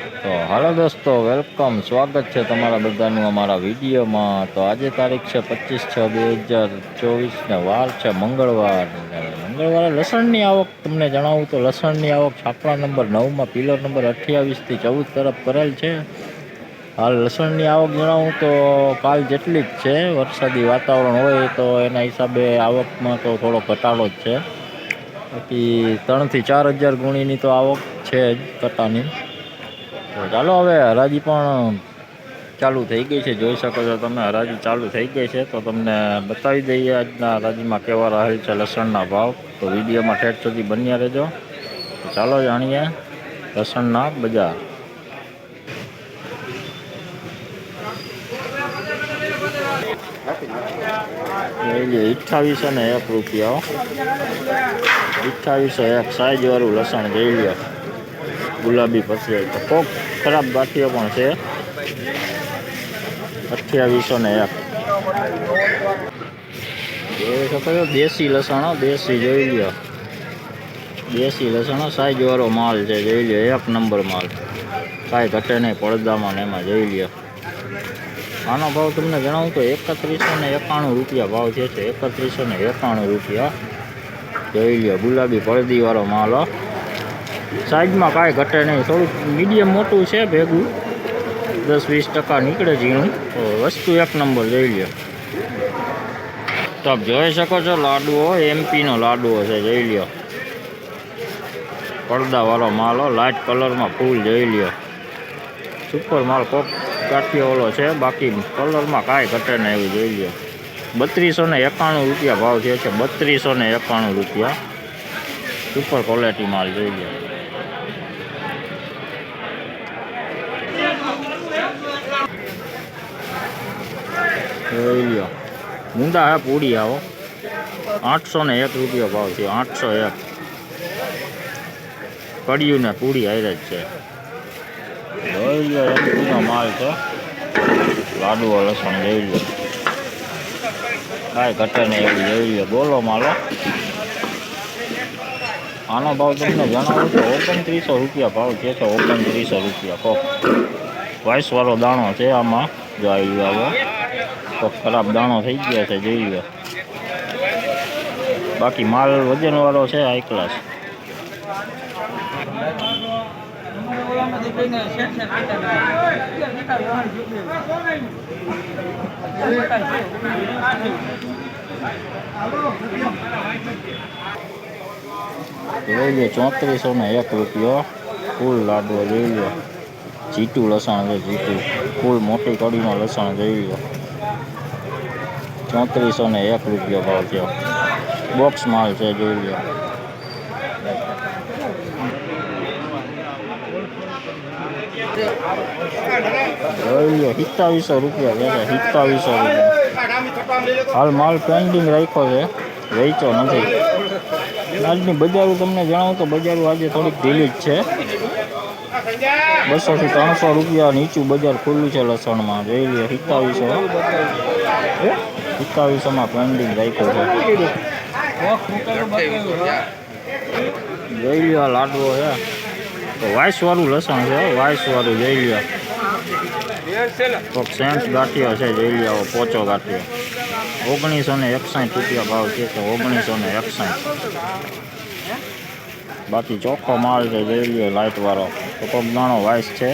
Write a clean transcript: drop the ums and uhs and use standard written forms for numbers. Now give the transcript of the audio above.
તો હાલો દોસ્તો, વેલકમ, સ્વાગત છે તમારા બધાનું અમારા વિડીયોમાં। તો આજે તારીખ છે 25/6/2024 ને વાર છે મંગળવાર। મંગળવારે લસણની આવક તમને જણાવું તો લસણની આવક છાપરા નંબર 9માં પિલર નંબર 28થી 14 તરફ કરેલ છે। હાલ લસણની આવક જણાવું તો કાલ જેટલી જ છે। વરસાદી વાતાવરણ હોય તો એના હિસાબે આવકમાં તો થોડો ઘટાડો જ છે। બાકી 3 થી 4 હજાર ગુણીની તો આવક છે જ કટાની। તો ચાલો હવે હરાજી પણ ચાલુ થઈ ગઈ છે, જોઈ શકો છો તમે હરાજી ચાલુ થઈ ગઈ છે। તો તમને બતાવી દઈએ આજના હરાજીમાં કેવા રહેલ છે લસણના ભાવ। તો વિડીયોમાં ઠેઠ સુધી બન્યા રહેજો। તો ચાલો જાણીએ લસણના બજાર। જોઈ લો 2801 રૂપિયા, 2801 સાઈઝ વાળું લસણ જોઈ લો, ગુલાબી પછી તો કોક ખરાબ ગાંઠિયો પણ છે। 2801 જોઈ શકો છો દેશી લસણ, દેશી જોઈ લો, દેશી લસણ સાઈઝ વાળો માલ છે, જોઈ લો 1 નંબર માલ, કાંઈ ઘટે નહીં પડદામાં ને એમાં જોઈ લો। આનો ભાવ તમને જણાવું તો 3191 રૂપિયા ભાવ છે। 3191 રૂપિયા જોઈ લો, ગુલાબી પડદી વાળો માલ, સાઈઝમાં કાંઈ ઘટે નહીં, થોડુંક મીડિયમ મોટું છે ભેગું, 10-20% નીકળે ઝીણું, તો વસ્તુ 1 નંબર જોઈ લો। તો આપ જોઈ શકો છો લાડવો એમપીનો લાડવો છે, જોઈ લો, પડદાવાળો માલ, લાઇટ કલરમાં ફૂલ જોઈ લો, સુપર માલ, કોક ગાંઠિયો ઓલો છે, બાકી કલરમાં કાંઈ ઘટે નહીં એવું જોઈ લો। 3291 રૂપિયા ભાવ છે, 3291 રૂપિયા, સુપર ક્વોલિટી માલ જોઈ લો। જોઈ લો ઊંડા હે પૂરી આવો, 801 રૂપિયા ભાવ છે, 801 કડિયું ને પૂરી હારે જ છે। જોઈ લો એમપીનો માલ છે, લાડવો લસણ જોઈ લો, કાંઈ ઘટે નહીં એવું જોઈ લો, બોલો માલો। આનો ભાવ તમને જણાવું તો 2900 રૂપિયા ભાવ છે, 2900 રૂપિયા કોક વાઇસવાળો દાણો છે આમાં, જો આવી આવો કોક ખરાબ દાણો થઈ ગયો છે જોઈ લો, બાકી માલ વજનવાળો છે, હાઈ ક્લાસ। જોઈ લો 3401 રૂપિયો ફૂલ લાડવો જોઈ લો, જીટું લસણ છે, જીટું ફૂલ મોટી કડીમાં લસણ જોઈ લો, 3401 રૂપિયો ભાવ છે, બોક્સ માલ છે જોઈ લો। જોઈ લો 2700 રૂપિયા છે, 2700 રૂપિયા હાલ માલ પેન્ડિંગ રાખ્યો છે, વેચો નથી। આજની બજારો તમને જણાવું તો બજારો આજે થોડીક ઢીલી જ છે, 200 થી 300 રૂપિયા નીચું બજાર ખુલ્લું છે લસણમાં, જોઈ લો 2700માં પેન્ડિંગ રાખ્યો છે। જોઈ લો લાડવો છે, તો વાઇસવાળું લસણ છે, વાઇસવાળું જોઈ લો, કોક સેન્ટ ગાંઠિયો છે જોઈ લો, પોચો ગાંઠિયો 1961 રૂપિયા ભાવ છે, તો 1961, બાકી ચોખ્ખો માલ છે જોઈ લો, લાઇટ વાળો, તો કોક દાણો વાઇસ છે।